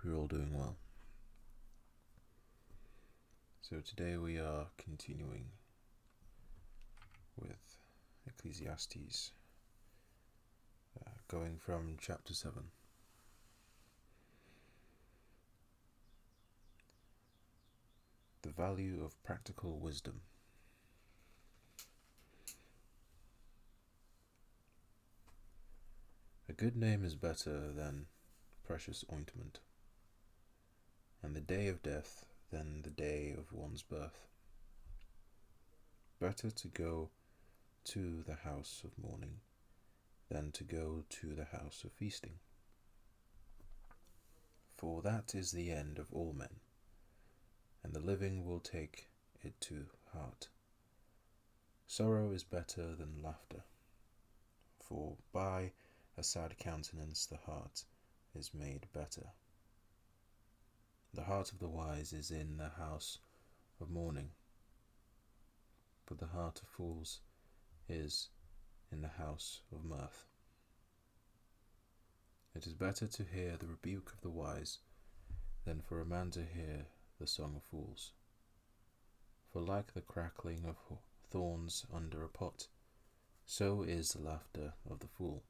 you're all doing well. So today we are continuing with Ecclesiastes, going from chapter 7. The value of practical wisdom. A good name is better than precious ointment, and the day of death than the day of one's birth. Better to go to the house of mourning than to go to the house of feasting. For that is the end of all men, and the living will take it to heart. Sorrow is better than laughter, for by a sad countenance the heart is made better. The heart of the wise is in the house of mourning, but the heart of fools is in the house of mirth. It is better to hear the rebuke of the wise than for a man to hear the song of fools. For like the crackling of thorns under a pot, so is the laughter of the fool.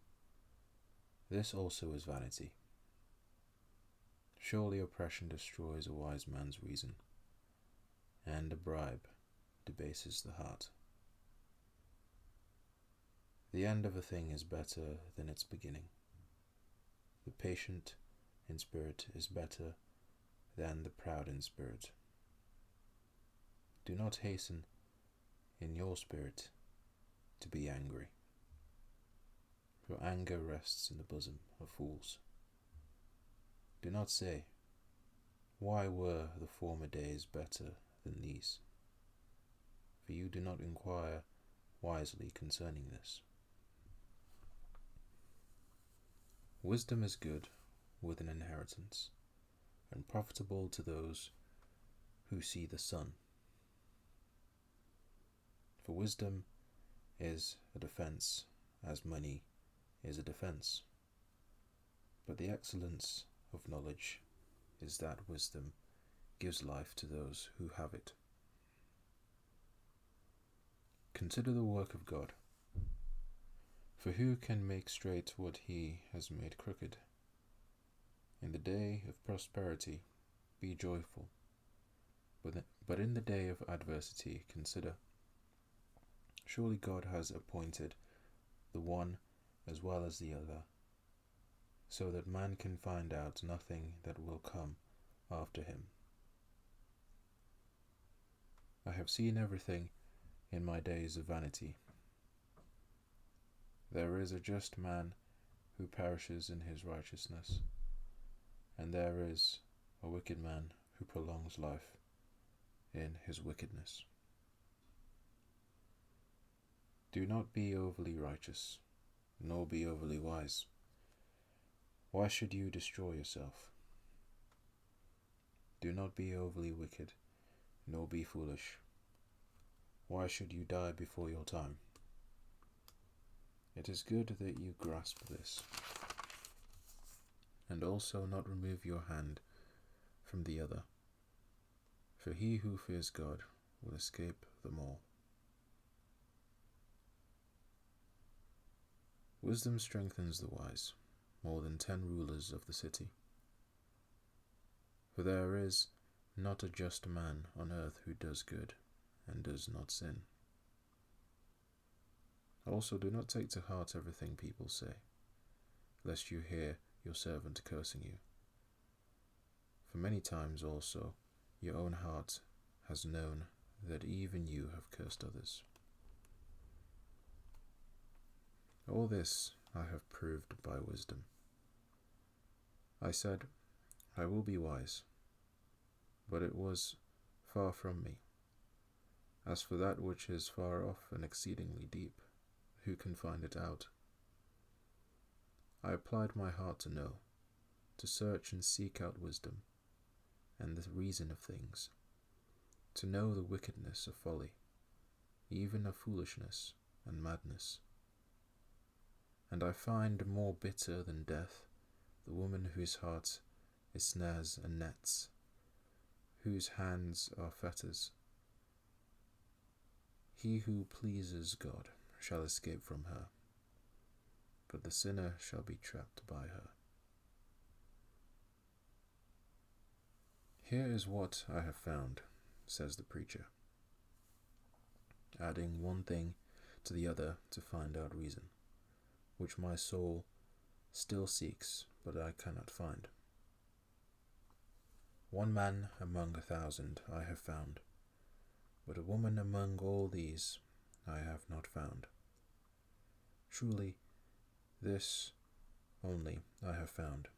This also is vanity. Surely oppression destroys a wise man's reason, and a bribe debases the heart. The end of a thing is better than its beginning. The patient in spirit is better than the proud in spirit. Do not hasten in your spirit to be angry, for anger rests in the bosom of fools. Do not say, why were the former days better than these? For you do not inquire wisely concerning this. Wisdom is good with an inheritance, and profitable to those who see the sun. For wisdom is a defense, as money is a defense. But the excellence of knowledge is that wisdom gives life to those who have it. Consider the work of God. For who can make straight what he has made crooked? In the day of prosperity be joyful, but in the day of adversity consider. Surely God has appointed the one as well as the other, so that man can find out nothing that will come after him. I have seen everything in my days of vanity. There is a just man who perishes in his righteousness, and there is a wicked man who prolongs life in his wickedness. Do not be overly righteous, nor be overly wise. Why should you destroy yourself? Do not be overly wicked, nor be foolish. Why should you die before your time? It is good that you grasp this, and also not remove your hand from the other, for he who fears God will escape them all. Wisdom strengthens the wise more than 10 rulers of the city. For there is not a just man on earth who does good and does not sin. Also, do not take to heart everything people say, lest you hear your servant cursing you. For many times also your own heart has known that even you have cursed others. All this I have proved by wisdom. I said, I will be wise, but it was far from me. As for that which is far off and exceedingly deep, who can find it out? I applied my heart to know, to search and seek out wisdom, and the reason of things, to know the wickedness of folly, even of foolishness and madness. And I find more bitter than death the woman whose heart is snares and nets, whose hands are fetters. He who pleases God shall escape from her, but the sinner shall be trapped by her. Here is what I have found, says the preacher, adding one thing to the other to find out reason, which my soul still seeks, but I cannot find. One man among 1,000 I have found, but a woman among all these I have not found. Truly, this only I have found,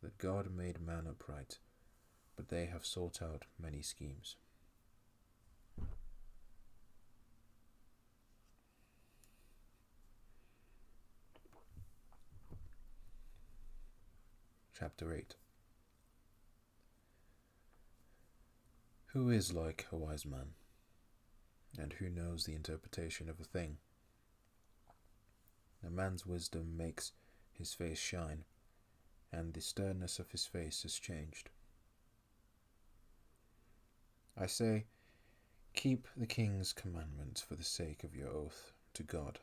that God made man upright, but they have sought out many schemes. Chapter 8. Who is like a wise man, and who knows the interpretation of a thing? A man's wisdom makes his face shine, and the sternness of his face is changed. I say, keep the king's commandments for the sake of your oath to God.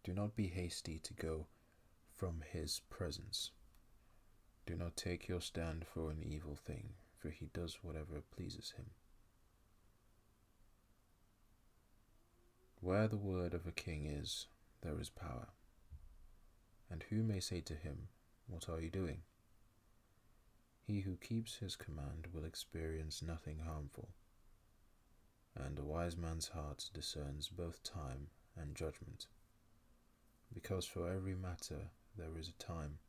Do not be hasty to go from his presence. Do not take your stand for an evil thing, for he does whatever pleases him. Where the word of a king is, there is power. And who may say to him, what are you doing? He who keeps his command will experience nothing harmful. And a wise man's heart discerns both time and judgment, because for every matter there is a time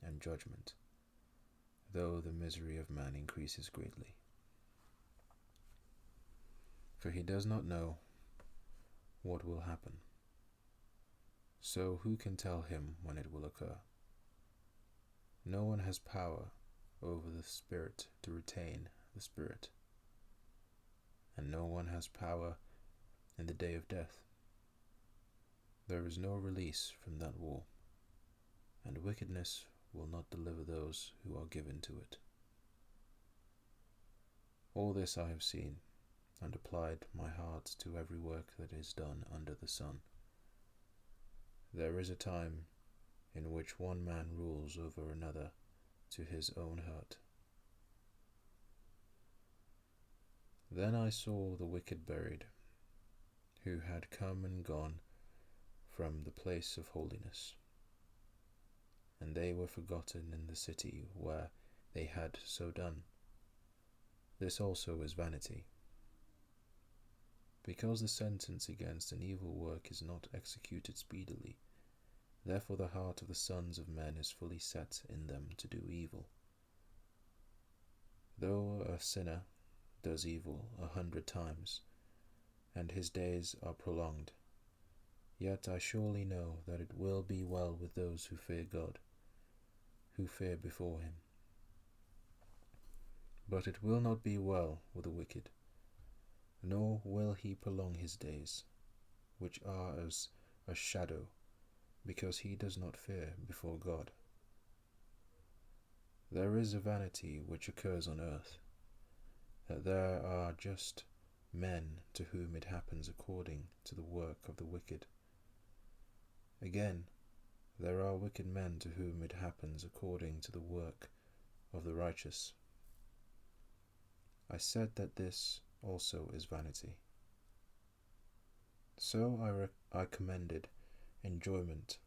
and judgment, though the misery of man increases greatly. For he does not know what will happen. So who can tell him when it will occur? No one has power over the spirit to retain the spirit, and no one has power in the day of death. There is no release from that war, and wickedness will not deliver those who are given to it. All this I have seen, and applied my heart to every work that is done under the sun. There is a time in which one man rules over another to his own hurt. Then I saw the wicked buried, who had come and gone from the place of holiness, and they were forgotten in the city where they had so done. This also is vanity. Because the sentence against an evil work is not executed speedily, therefore the heart of the sons of men is fully set in them to do evil. Though a sinner does evil 100 times, and his days are prolonged, yet I surely know that it will be well with those who fear God, who fear before him. But it will not be well with the wicked, nor will he prolong his days, which are as a shadow, because he does not fear before God. There is a vanity which occurs on earth, that there are just men to whom it happens according to the work of the wicked. Again, there are wicked men to whom it happens according to the work of the righteous. I said that this also is vanity. So I commended enjoyment,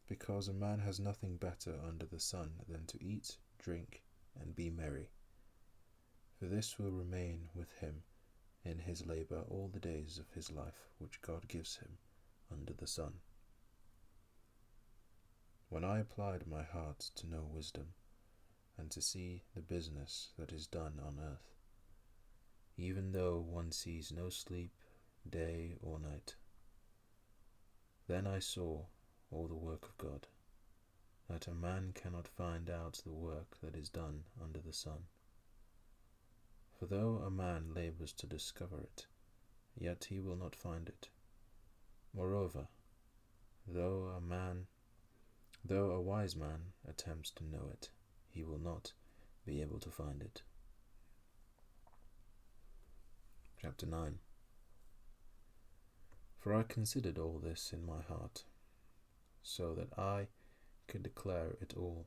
because a man has nothing better under the sun than to eat, drink, and be merry. For this will remain with him in his labor all the days of his life which God gives him under the sun. When I applied my heart to know wisdom, and to see the business that is done on earth, even though one sees no sleep, day or night, then I saw all the work of God, that a man cannot find out the work that is done under the sun. For though a man labors to discover it, yet he will not find it. Moreover, though a man Though a wise man attempts to know it, he will not be able to find it. Chapter 9. For I considered all this in my heart, so that I could declare it all,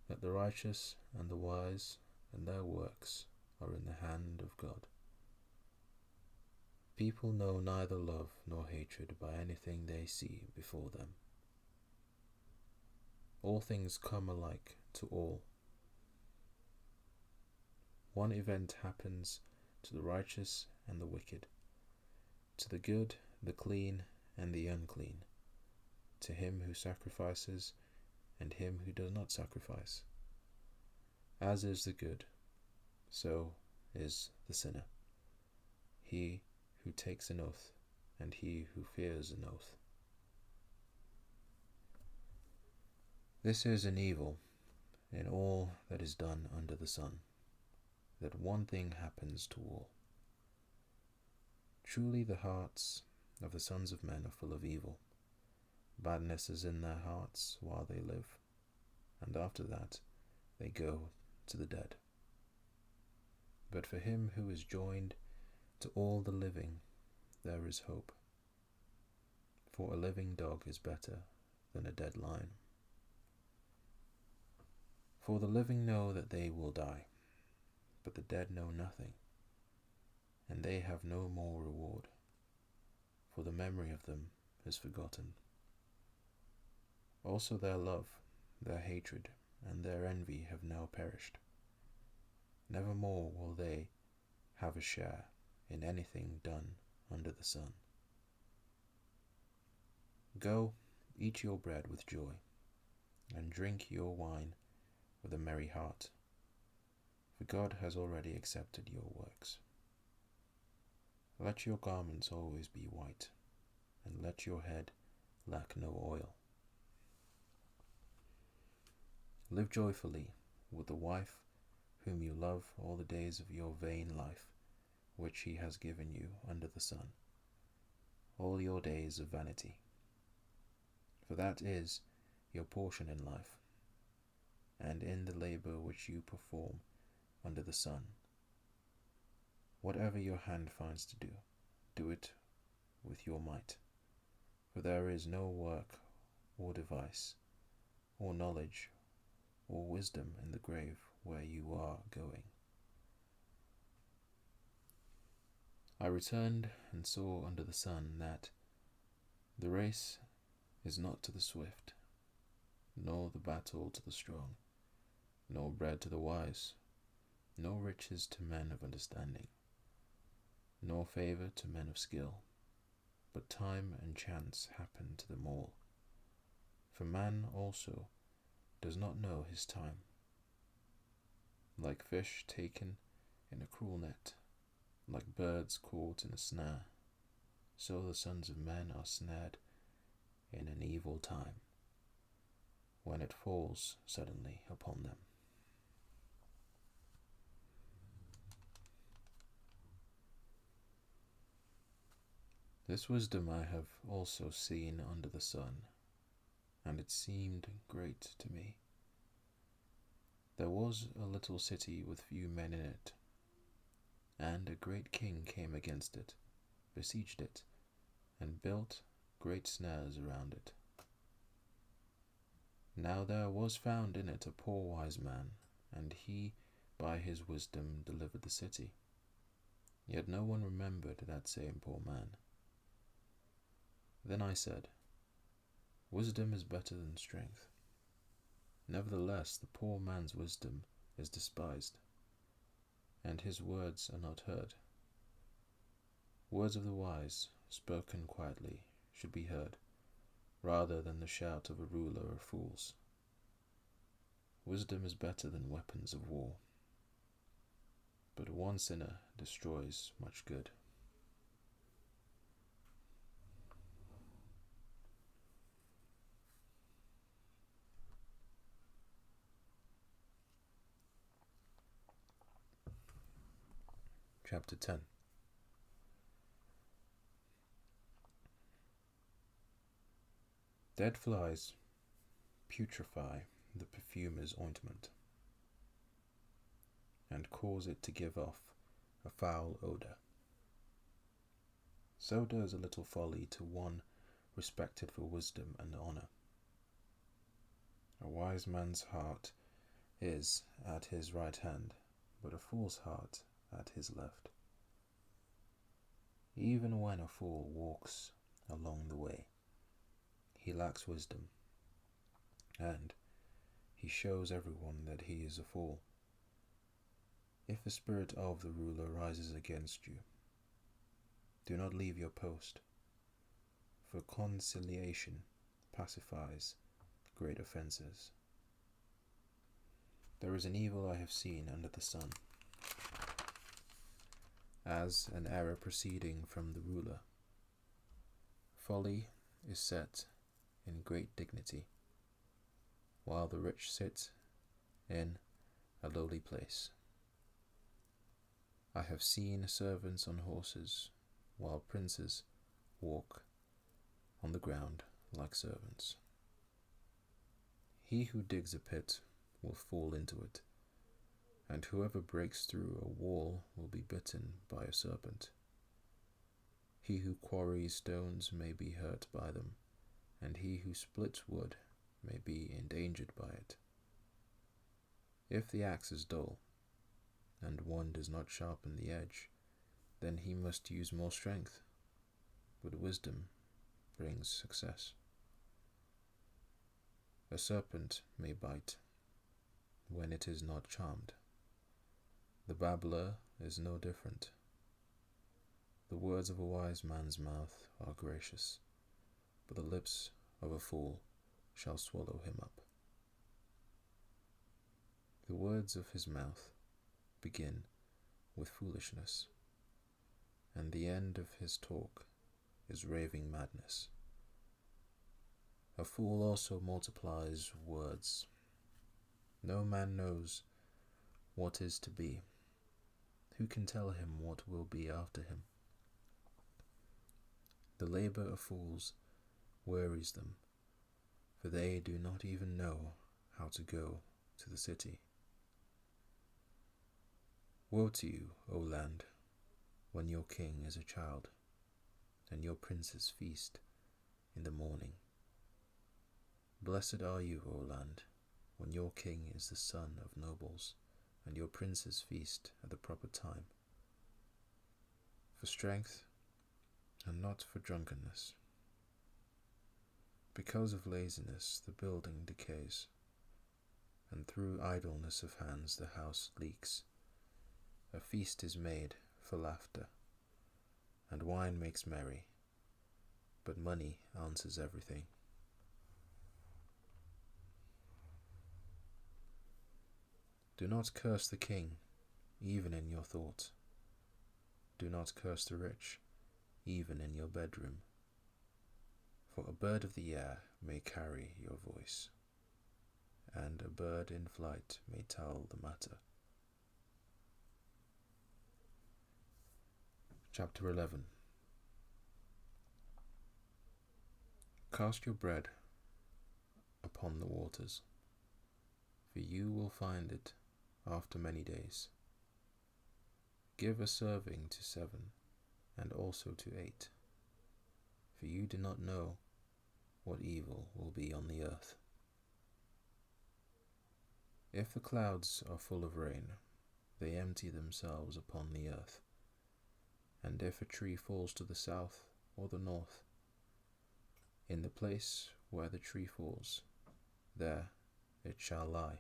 that the righteous and the wise and their works are in the hand of God. People know neither love nor hatred by anything they see before them. All things come alike to all. One event happens to the righteous and the wicked, to the good, the clean, and the unclean, to him who sacrifices and him who does not sacrifice. As is the good, so is the sinner, he who takes an oath and he who fears an oath. This is an evil in all that is done under the sun, that one thing happens to all. Truly the hearts of the sons of men are full of evil. Badness is in their hearts while they live, and after that they go to the dead. But for him who is joined to all the living there is hope. For a living dog is better than a dead lion. For the living know that they will die, but the dead know nothing, and they have no more reward, for the memory of them is forgotten. Also their love, their hatred, and their envy have now perished. Never more will they have a share in anything done under the sun. Go, eat your bread with joy, and drink your wine with a merry heart, for God has already accepted your works. Let your garments always be white, and let your head lack no oil. Live joyfully with the wife whom you love all the days of your vain life, which he has given you under the sun, all your days of vanity. For that is your portion in life, and in the labor which you perform under the sun. Whatever your hand finds to do, do it with your might. For there is no work or device or knowledge or wisdom in the grave where you are going. I returned and saw under the sun that the race is not to the swift, nor the battle to the strong, nor bread to the wise, nor riches to men of understanding, nor favor to men of skill, but time and chance happen to them all. For man also does not know his time. Like fish taken in a cruel net, like birds caught in a snare, so the sons of men are snared in an evil time, when it falls suddenly upon them. This wisdom I have also seen under the sun, and it seemed great to me. There was a little city with few men in it, and a great king came against it, besieged it, and built great snares around it. Now there was found in it a poor wise man, and he by his wisdom delivered the city. Yet no one remembered that same poor man. Then I said, Wisdom is better than strength. Nevertheless, the poor man's wisdom is despised, and his words are not heard. Words of the wise, spoken quietly, should be heard, rather than the shout of a ruler of fools. Wisdom is better than weapons of war, but one sinner destroys much good. Chapter 10. Dead flies putrefy the perfumer's ointment, and cause it to give off a foul odour. So does a little folly to one respected for wisdom and honour. A wise man's heart is at his right hand, but a fool's heart at his left. Even when a fool walks along the way, he lacks wisdom, and he shows everyone that he is a fool. If the spirit of the ruler rises against you, do not leave your post, for conciliation pacifies great offences. There is an evil I have seen under the sun, as an error proceeding from the ruler. Folly is set in great dignity, while the rich sit in a lowly place. I have seen servants on horses, while princes walk on the ground like servants. He who digs a pit will fall into it, and whoever breaks through a wall will be bitten by a serpent. He who quarries stones may be hurt by them, and he who splits wood may be endangered by it. If the axe is dull, and one does not sharpen the edge, then he must use more strength, but wisdom brings success. A serpent may bite when it is not charmed. The babbler is no different. The words of a wise man's mouth are gracious, but the lips of a fool shall swallow him up. The words of his mouth begin with foolishness, and the end of his talk is raving madness. A fool also multiplies words. No man knows what is to be. Who can tell him what will be after him? The labor of fools wearies them, for they do not even know how to go to the city. Woe to you, O land, when your king is a child, and your princes feast in the morning. Blessed are you, O land, when your king is the son of nobles, and your princes feast at the proper time, for strength and not for drunkenness. Because of laziness the building decays, and through idleness of hands the house leaks. A feast is made for laughter, and wine makes merry, but money answers everything. Do not curse the king, even in your thoughts. Do not curse the rich, even in your bedroom. For a bird of the air may carry your voice, and a bird in flight may tell the matter. Chapter 11. Cast your bread upon the waters, for you will find it after many days. Give a serving to 7, and also to 8, for you do not know what evil will be on the earth. If the clouds are full of rain, they empty themselves upon the earth. And if a tree falls to the south or the north, in the place where the tree falls, there it shall lie.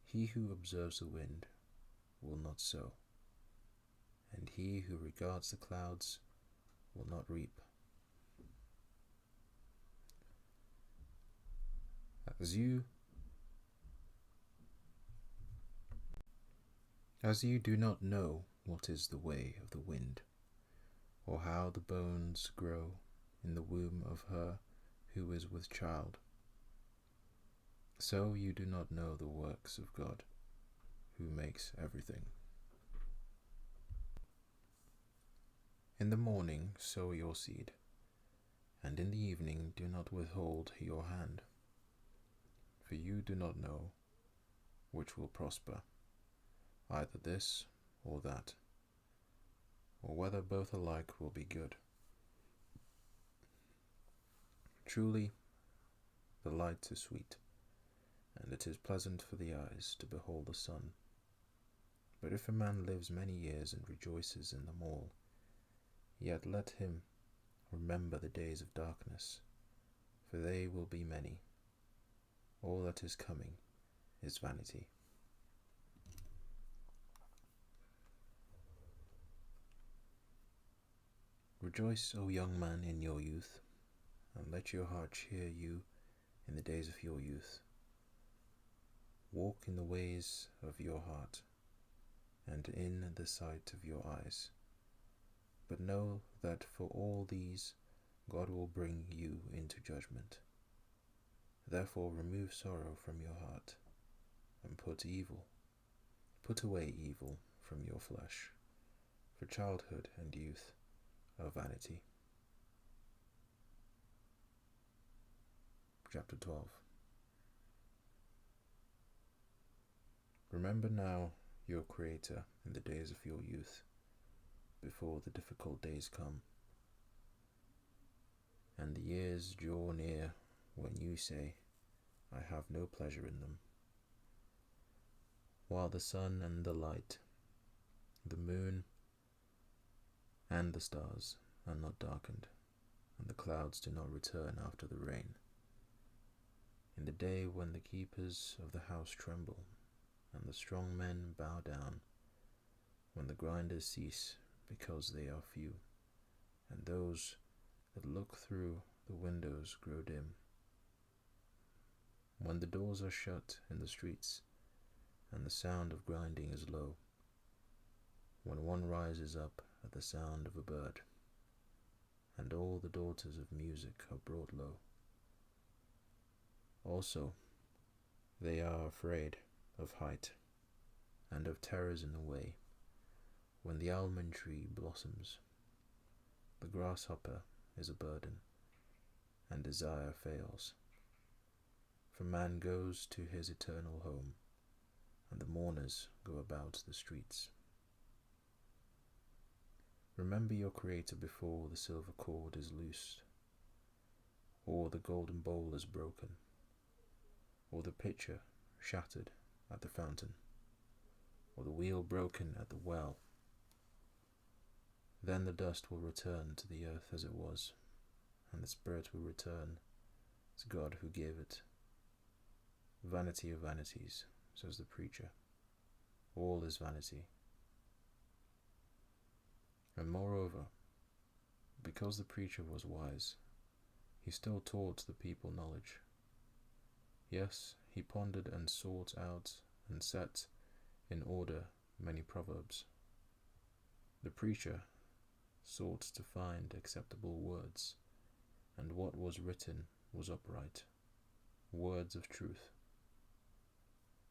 He who observes the wind will not sow, and he who regards the clouds will not reap. As you do not know what is the way of the wind, or how the bones grow in the womb of her who is with child, so you do not know the works of God, who makes everything. In the morning sow your seed, and in the evening do not withhold your hand, for you do not know which will prosper, either this or that, or whether both alike will be good. Truly, the light is sweet, and it is pleasant for the eyes to behold the sun. But if a man lives many years and rejoices in them all, yet let him remember the days of darkness, for they will be many. All that is coming is vanity. Rejoice, O young man, in your youth, and let your heart cheer you in the days of your youth. Walk in the ways of your heart, and in the sight of your eyes. But know that for all these God will bring you into judgment. Therefore remove sorrow from your heart, and put away evil from your flesh, for childhood and youth are vanity. Chapter 12. Remember now your Creator in the days of your youth, before the difficult days come, and the years draw near when you say, I have no pleasure in them. While the sun and the light, the moon and the stars are not darkened, and the clouds do not return after the rain. In the day when the keepers of the house tremble, and the strong men bow down, when the grinders cease because they are few, and those that look through the windows grow dim, when the doors are shut in the streets, and the sound of grinding is low, when one rises up at the sound of a bird, and all the daughters of music are brought low. Also, they are afraid of height, and of terrors in the way, when the almond tree blossoms, the grasshopper is a burden, and desire fails. For man goes to his eternal home, and the mourners go about the streets. Remember your Creator before the silver cord is loosed, or the golden bowl is broken, or the pitcher shattered at the fountain, or the wheel broken at the well. Then the dust will return to the earth as it was, and the spirit will return to God who gave it. Vanity of vanities, says the preacher. All is vanity. And moreover, because the preacher was wise, he still taught the people knowledge. Yes, he pondered and sought out and set in order many proverbs. The preacher sought to find acceptable words, and what was written was upright, words of truth.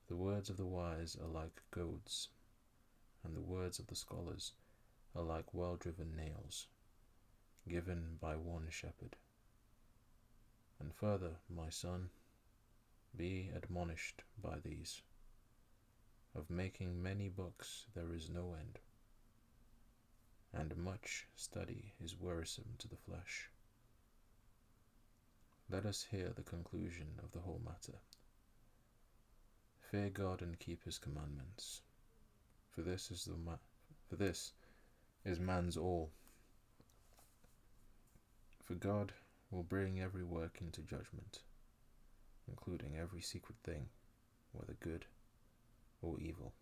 The words of the wise are like goads, and the words of the scholars are like well-driven nails, given by one shepherd. And further, my son, be admonished by these. Of making many books there is no end, and much study is wearisome to the flesh. Let us hear the conclusion of the whole matter. Fear God and keep his commandments, for this is man's all. For God will bring every work into judgment, including every secret thing, whether good or evil.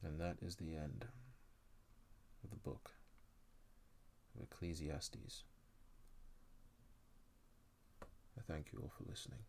And that is the end of the book of Ecclesiastes. I thank you all for listening.